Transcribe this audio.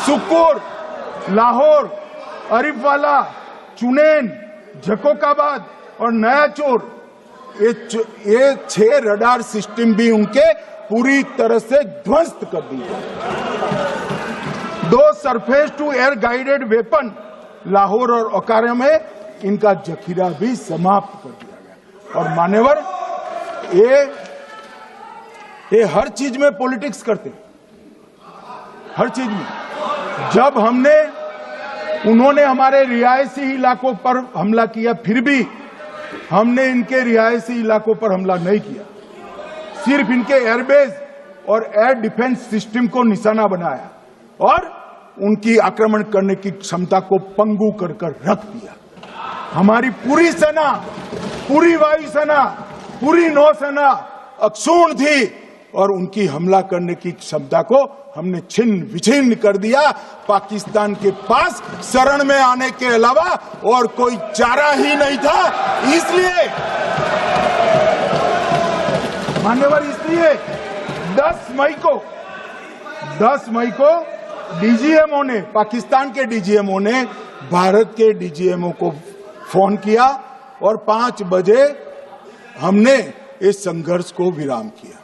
सुकूर, लाहौर, अरिफवाला, चुनेन, झकोकाबाद और नया चोर, ये 6 रडार सिस्टम भी उनके पूरी तरह से ध्वस्त कर दिए। 2 surface to air guided weapon Lahore और ओकारा में इनका जखीरा भी समाप्त कर दिया गया। और मान्यवर, ये हर चीज में पॉलिटिक्स करते हैं, हर चीज में। जब उन्होंने हमारे रिहायशी इलाकों पर हमला किया, फिर भी हमने इनके रिहायशी इलाकों पर हमला नहीं किया, सिर्फ इनके एयरबेस और एयर डिफेंस सिस्टम को निशाना बनाया और उनकी आक्रमण करने की क्षमता को पंगु कर रख दिया। हमारी पूरी सेना, पूरी वायुसेना, पूरी नौसेना अक्षुण्ण थी और उनकी हमला करने की क्षमता को हमने छिन्न विछिन्न कर दिया। पाकिस्तान के पास शरण में आने के अलावा और कोई चारा ही नहीं था। इसलिए मान्यवर, इसलिए 10 मई को डीजीएमओ ने, पाकिस्तान के डीजीएमओ ने भारत के डीजीएमओ को फोन किया और 5 बजे हमने इस संघर्ष को विराम किया।